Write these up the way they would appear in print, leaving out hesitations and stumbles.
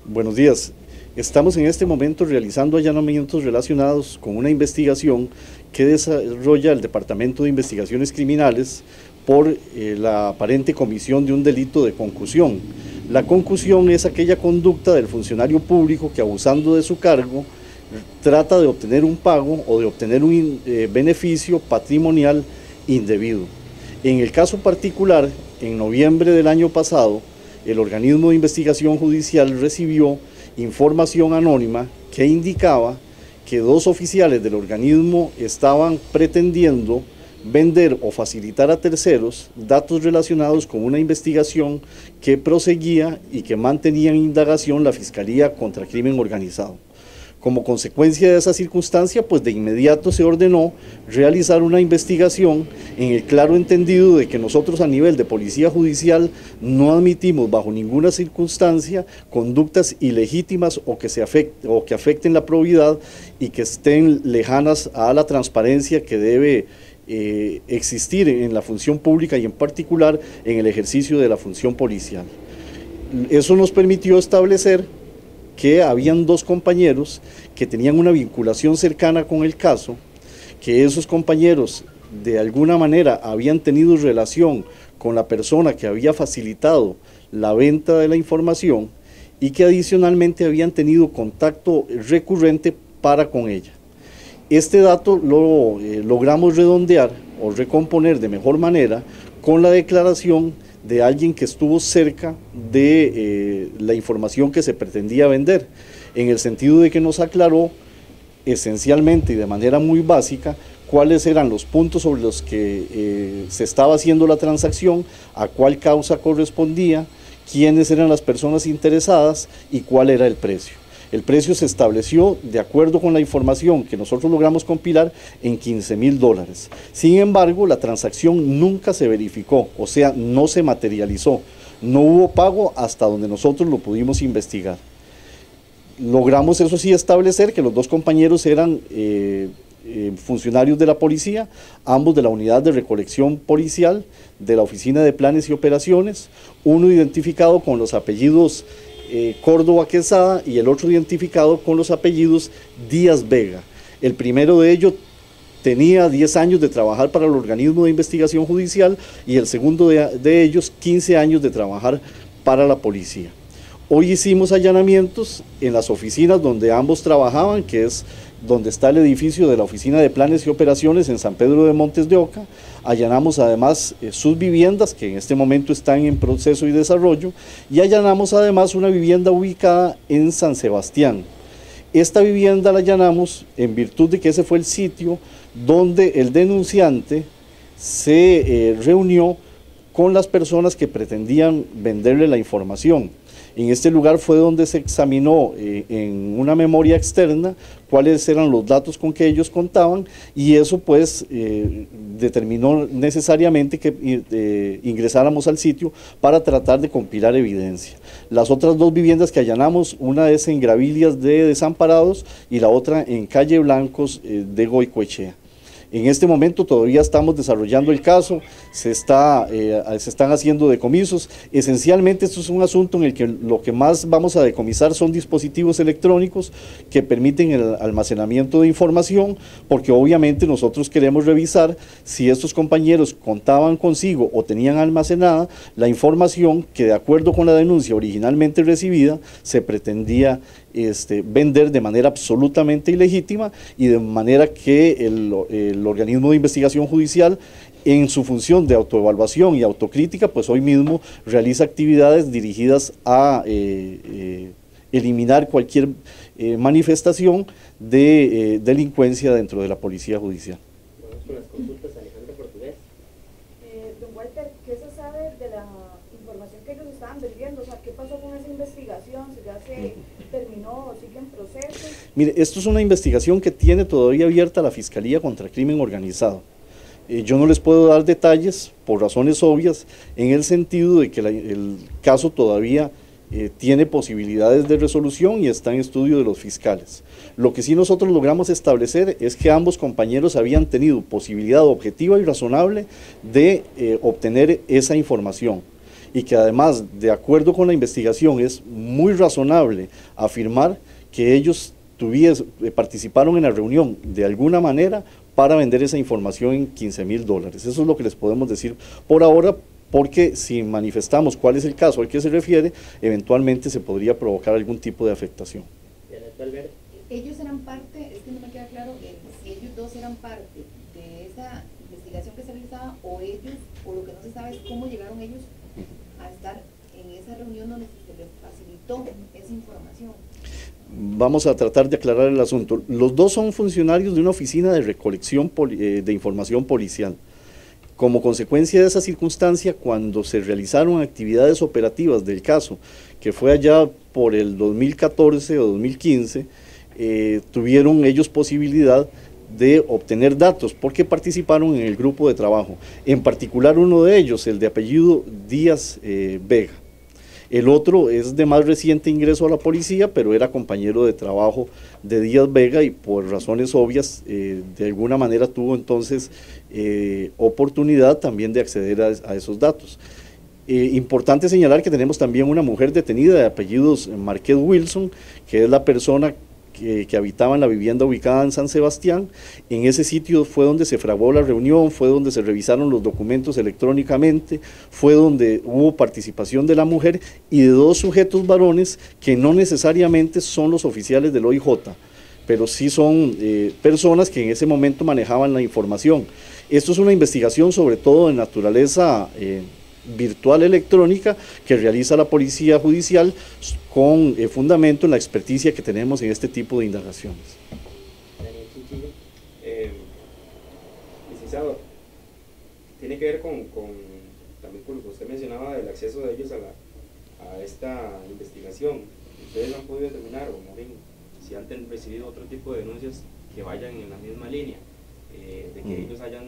Buenos días. Estamos en este momento realizando allanamientos relacionados con una investigación que desarrolla el Departamento de Investigaciones Criminales por la aparente comisión de un delito de concusión. La concusión es aquella conducta del funcionario público que, abusando de su cargo, trata de obtener un pago o de obtener un beneficio patrimonial indebido. En el caso particular, en noviembre del año pasado, el organismo de investigación judicial recibió información anónima que indicaba que dos oficiales del organismo estaban pretendiendo vender o facilitar a terceros datos relacionados con una investigación que proseguía y que mantenía en indagación la Fiscalía contra Crimen Organizado. Como consecuencia de esa circunstancia, pues de inmediato se ordenó realizar una investigación en el claro entendido de que nosotros, a nivel de Policía Judicial, no admitimos bajo ninguna circunstancia conductas ilegítimas o que afecten la probidad y que estén lejanas a la transparencia que debe existir en la función pública y en particular en el ejercicio de la función policial. Eso nos permitió establecer que habían dos compañeros que tenían una vinculación cercana con el caso, que esos compañeros de alguna manera habían tenido relación con la persona que había facilitado la venta de la información y que adicionalmente habían tenido contacto recurrente para con ella. Este dato lo logramos redondear o recomponer de mejor manera con la declaración de alguien que estuvo cerca de la información que se pretendía vender, en el sentido de que nos aclaró esencialmente y de manera muy básica cuáles eran los puntos sobre los que se estaba haciendo la transacción, a cuál causa correspondía, quiénes eran las personas interesadas y cuál era el precio. El precio se estableció de acuerdo con la información que nosotros logramos compilar en $15,000. Sin embargo, la transacción nunca se verificó, o sea, no se materializó. No hubo pago hasta donde nosotros lo pudimos investigar. Logramos, eso sí, establecer que los dos compañeros eran funcionarios de la policía, ambos de la unidad de recolección policial, de la Oficina de Planes y Operaciones, uno identificado con los apellidos Córdoba Quesada y el otro identificado con los apellidos Díaz Vega. El primero de ellos tenía 10 años de trabajar para el organismo de investigación judicial y el segundo de ellos 15 años de trabajar para la policía. Hoy hicimos allanamientos en las oficinas donde ambos trabajaban, que es donde está el edificio de la Oficina de Planes y Operaciones en San Pedro de Montes de Oca. Allanamos además sus viviendas, que en este momento están en proceso y desarrollo, y allanamos además una vivienda ubicada en San Sebastián. Esta vivienda la allanamos en virtud de que ese fue el sitio donde el denunciante se reunió con las personas que pretendían venderle la información. En este lugar fue donde se examinó en una memoria externa cuáles eran los datos con que ellos contaban, y eso pues determinó necesariamente que ingresáramos al sitio para tratar de compilar evidencia. Las otras dos viviendas que allanamos, una es en Gravilias de Desamparados y la otra en Calle Blancos de Goicoechea. En este momento todavía estamos desarrollando el caso, se están haciendo decomisos. Esencialmente esto es un asunto en el que lo que más vamos a decomisar son dispositivos electrónicos que permiten el almacenamiento de información, porque obviamente nosotros queremos revisar si estos compañeros contaban consigo o tenían almacenada la información que, de acuerdo con la denuncia originalmente recibida, se pretendía vender de manera absolutamente ilegítima, y de manera que el organismo de investigación judicial, en su función de autoevaluación y autocrítica, pues hoy mismo realiza actividades dirigidas a eliminar cualquier manifestación de delincuencia dentro de la Policía Judicial. Vamos con las consultas, Alejandra Portugués. Don Walter, ¿qué se sabe de la información que ellos estaban vendiendo? O sea, ¿qué pasó con esa investigación? ¿Si ya se terminó o sigue en proceso? Mire, esto es una investigación que tiene todavía abierta la Fiscalía contra Crimen Organizado. Yo no les puedo dar detalles por razones obvias, en el sentido de que el caso todavía tiene posibilidades de resolución y está en estudio de los fiscales. Lo que sí nosotros logramos establecer es que ambos compañeros habían tenido posibilidad objetiva y razonable de obtener esa información. y que además, de acuerdo con la investigación, es muy razonable afirmar que ellos participaron en la reunión de alguna manera para vender esa información en $15,000. Eso es lo que les podemos decir por ahora, porque si manifestamos cuál es el caso al que se refiere, eventualmente se podría provocar algún tipo de afectación. Ellos eran parte, es que no me queda claro si ellos dos eran parte de esa investigación que se realizaba, o ellos, o lo que no se sabe es cómo llegaron ellos a estar en esa reunión donde se les facilitó esa información. Vamos a tratar de aclarar el asunto. Los dos son funcionarios de una oficina de recolección de información policial. Como consecuencia de esa circunstancia, cuando se realizaron actividades operativas del caso, que fue allá por el 2014 o 2015, tuvieron ellos posibilidad de obtener datos porque participaron en el grupo de trabajo. En particular uno de ellos, el de apellido Díaz Vega. El otro es de más reciente ingreso a la policía, pero era compañero de trabajo de Díaz Vega y por razones obvias, de alguna manera tuvo entonces oportunidad también de acceder a esos datos. Importante señalar que tenemos también una mujer detenida de apellidos Márquez Wilson, que es la persona que habitaba en la vivienda ubicada en San Sebastián. En ese sitio fue donde se fraguó la reunión, fue donde se revisaron los documentos electrónicamente, fue donde hubo participación de la mujer y de dos sujetos varones que no necesariamente son los oficiales del OIJ, pero sí son personas que en ese momento manejaban la información. Esto es una investigación sobre todo de naturaleza virtual electrónica que realiza la Policía Judicial con fundamento en la experticia que tenemos en este tipo de indagaciones. Licenciado, tiene que ver también con lo que usted mencionaba del acceso de ellos a esta investigación. ¿Ustedes han podido determinar, o más bien, si han recibido otro tipo de denuncias que vayan en la misma línea, de que ellos hayan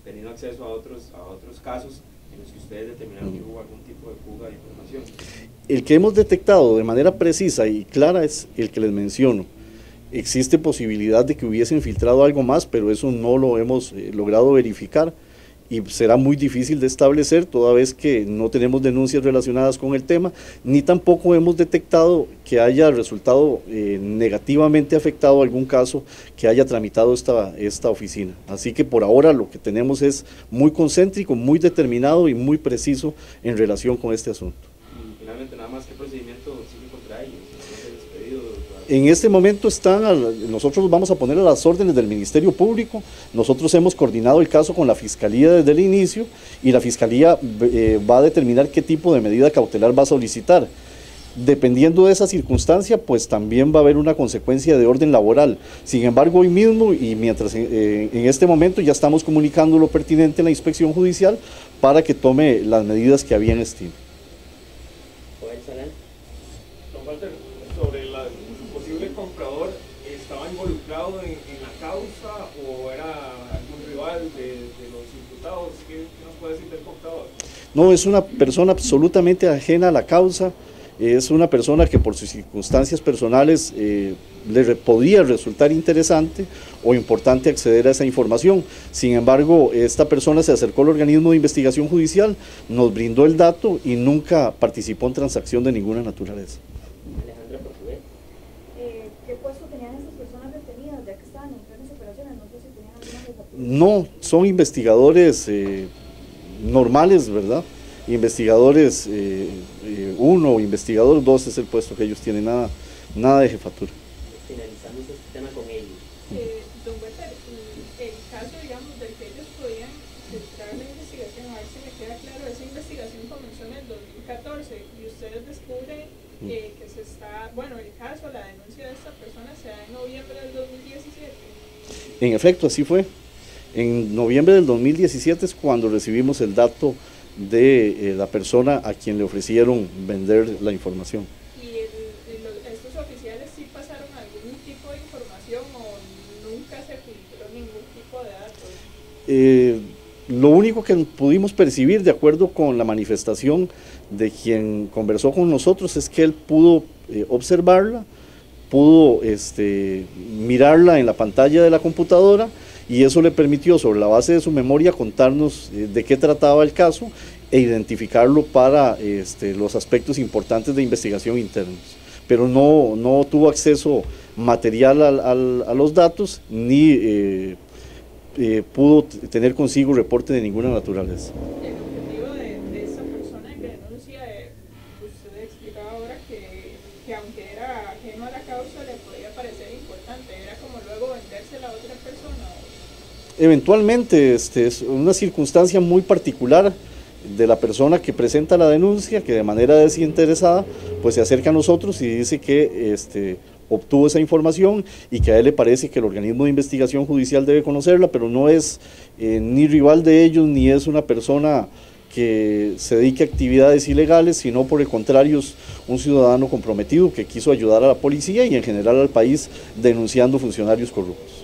tenido acceso a otros casos en los que ustedes determinaron que hubo algún tipo de fuga de información? El que hemos detectado de manera precisa y clara es el que les menciono. Existe posibilidad de que hubiesen filtrado algo más, pero eso no lo hemos logrado verificar y será muy difícil de establecer toda vez que no tenemos denuncias relacionadas con el tema, ni tampoco hemos detectado que haya resultado negativamente afectado algún caso que haya tramitado esta oficina. Así que por ahora lo que tenemos es muy concéntrico, muy determinado y muy preciso en relación con este asunto. Y finalmente, nada más, ¿qué procedimiento sigue contra ellos? En este momento nosotros vamos a poner a las órdenes del Ministerio Público. Nosotros hemos coordinado el caso con la Fiscalía desde el inicio y la Fiscalía va a determinar qué tipo de medida cautelar va a solicitar. Dependiendo de esa circunstancia, pues también va a haber una consecuencia de orden laboral. Sin embargo, hoy mismo y mientras en este momento ya estamos comunicando lo pertinente en la inspección judicial para que tome las medidas que a bien estime. Sobre el posible comprador, ¿estaba involucrado en la causa o era algún rival de los imputados? ¿Qué nos puede decir del comprador? No, es una persona absolutamente ajena a la causa, es una persona que por sus circunstancias personales le podía resultar interesante o importante acceder a esa información. Sin embargo, esta persona se acercó al organismo de investigación judicial, nos brindó el dato y nunca participó en transacción de ninguna naturaleza. ¿Qué puesto tenían esas personas detenidas ya que estaban en plenas operaciones? No sé si tenían alguna jefatura. No, son investigadores normales, ¿verdad? Investigadores 1 o investigador 2 es el puesto que ellos tienen, nada de jefatura. Finalizando este tema con ellos. Don Walter, el caso, digamos, del que ellos podían filtrar la investigación, a ver si me queda claro, esa investigación comenzó en el 2014 y ustedes descubren que el caso, la denuncia de esta persona se da en noviembre del 2017. En efecto, así fue. En noviembre del 2017 es cuando recibimos el dato de la persona a quien le ofrecieron vender la información. ¿Y estos oficiales sí pasaron algún tipo de información o nunca se filtró ningún tipo de datos? Lo único que pudimos percibir, de acuerdo con la manifestación de quien conversó con nosotros, es que él pudo observarla, pudo mirarla en la pantalla de la computadora y eso le permitió, sobre la base de su memoria, contarnos de qué trataba el caso e identificarlo para los aspectos importantes de investigación internos, pero no tuvo acceso material a los datos, ni pudo tener consigo reporte de ninguna naturaleza. El objetivo de esa persona que denuncia, usted explicaba ahora que aunque era ajeno a la causa, le podía parecer importante, era como luego vendérsela a otra persona. Eventualmente, es una circunstancia muy particular de la persona que presenta la denuncia, que de manera desinteresada pues se acerca a nosotros y dice que obtuvo esa información y que a él le parece que el organismo de investigación judicial debe conocerla, pero no es ni rival de ellos, ni es una persona que se dedique a actividades ilegales, sino por el contrario es un ciudadano comprometido que quiso ayudar a la policía y en general al país denunciando funcionarios corruptos.